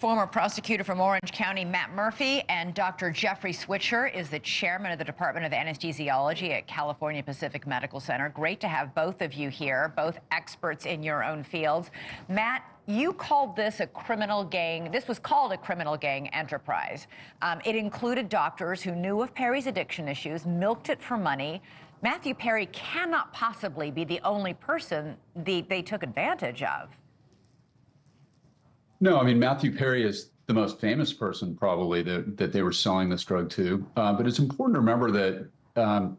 Former prosecutor from Orange County, Matt Murphy, and Dr. Jeffrey Swisher is the chairman of the Department of Anesthesiology at California Pacific Medical Center. Great to have both of you here, both experts in your own fields. Matt, you called this a criminal gang. This was called a criminal gang enterprise. It included doctors who knew of Perry's addiction issues, milked it for money. Matthew Perry cannot possibly be the only person they took advantage of. No, I mean, Matthew Perry is the most famous person probably that they were selling this drug to. But it's important to remember that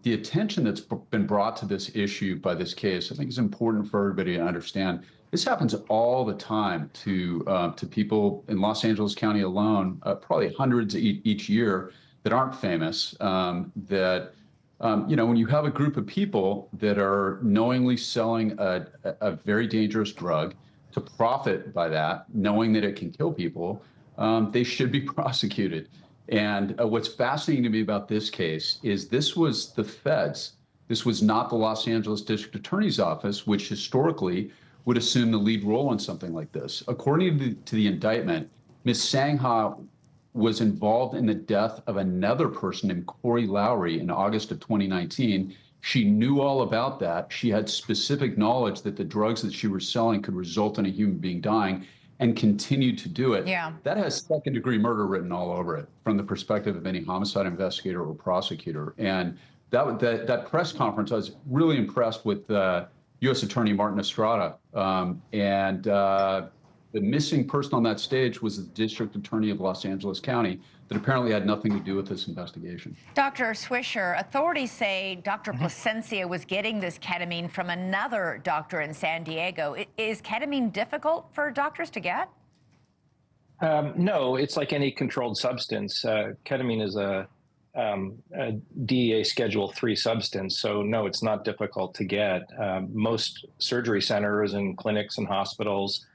the attention that's been brought to this issue by this case, I think is important for everybody to understand. This happens all the time to people in Los Angeles County alone, probably hundreds each year that aren't famous, when you have a group of people that are knowingly selling a very dangerous drug, to profit by that, knowing that it can kill people, they should be prosecuted. And what's fascinating to me about this case is this was the feds. This was not the Los Angeles District Attorney's Office, which historically would assume the lead role in something like this. According to the indictment, Ms. Sangha was involved in the death of another person named Corey Lowry in August of 2019. She knew all about that. She had specific knowledge that the drugs that she was selling could result in a human being dying and continued to do it. Yeah. That has second-degree murder written all over it from the perspective of any homicide investigator or prosecutor. And that press conference, I was really impressed with U.S. Attorney Martin Estrada. The missing person on that stage was the District Attorney of Los Angeles County that apparently had nothing to do with this investigation. Dr. Swisher, authorities say Dr. Plasencia was getting this ketamine from another doctor in San Diego. Is ketamine difficult for doctors to get? No, it's like any controlled substance. Ketamine is a DEA Schedule III substance, so no, it's not difficult to get. Most surgery centers and clinics and hospitals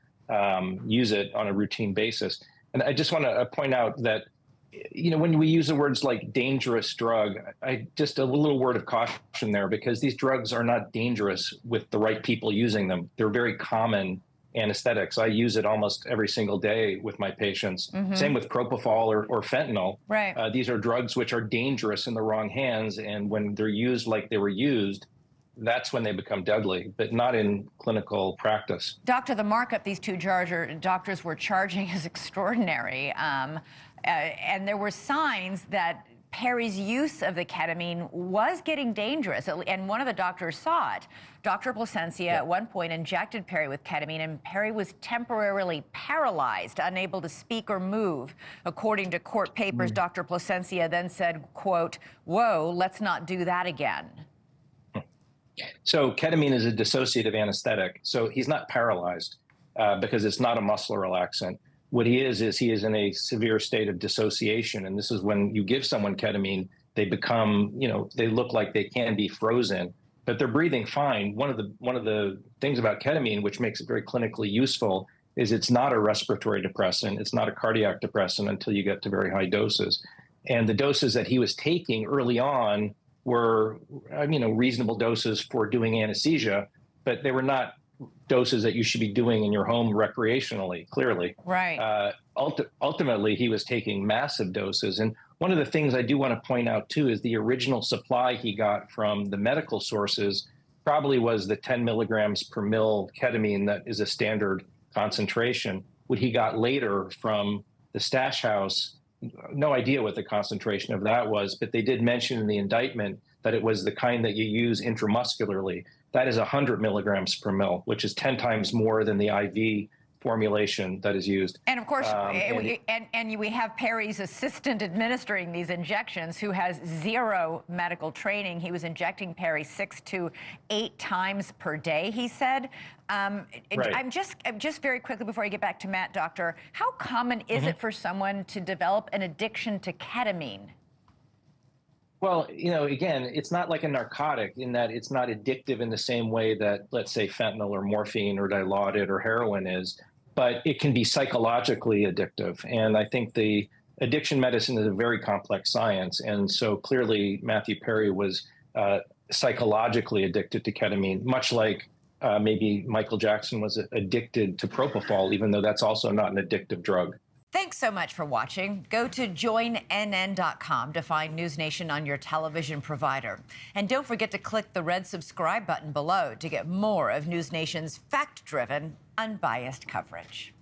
use it on a routine basis. And I just want to point out that, when we use the words like dangerous drug, just a little word of caution there, because these drugs are not dangerous with the right people using them. They're very common anesthetics. I use it almost every single day with my patients. Same with propofol or fentanyl. Right. These are drugs which are dangerous in the wrong hands. And when they're used like they were used, that's when they become deadly, but not in clinical practice. Doctor, the markup these two doctors were charging is extraordinary. And there were signs that Perry's use of the ketamine was getting dangerous, and one of the doctors saw it. Dr. Plasencia at one point injected Perry with ketamine, and Perry was temporarily paralyzed, unable to speak or move. According to court papers, Dr. Plasencia then said, quote, "Whoa, let's not do that again." So ketamine is a dissociative anesthetic. So he's not paralyzed because it's not a muscle relaxant. What he is he is in a severe state of dissociation. And this is when you give someone ketamine, they become, they look like they can be frozen, but they're breathing fine. One of the things about ketamine, which makes it very clinically useful, is it's not a respiratory depressant. It's not a cardiac depressant until you get to very high doses. And the doses that he was taking early on were, reasonable doses for doing anesthesia, but they were not doses that you should be doing in your home recreationally, clearly. Right. Ultimately, he was taking massive doses. And one of the things I do want to point out, too, is the original supply he got from the medical sources probably was the 10 milligrams per mil ketamine that is a standard concentration. What he got later from the stash house, no idea what the concentration of that was, but they did mention in the indictment that it was the kind that you use intramuscularly. That is 100 milligrams per mil, which is 10 times more than the IV formulation that is used. And of course, we have Perry's assistant administering these injections, who has zero medical training. He was injecting Perry 6 to 8 times per day, he said. Right. I'm just very quickly before I get back to Matt, doctor, how common is it for someone to develop an addiction to ketamine? Well, again, it's not like a narcotic in that it's not addictive in the same way that, let's say, fentanyl or morphine or Dilaudid or heroin is, but it can be psychologically addictive. And I think the addiction medicine is a very complex science. And so clearly Matthew Perry was psychologically addicted to ketamine, much like maybe Michael Jackson was addicted to propofol, even though that's also not an addictive drug. Thanks so much for watching. Go to joinnn.com to find NewsNation on your television provider. And don't forget to click the red subscribe button below to get more of NewsNation's fact-driven, unbiased coverage.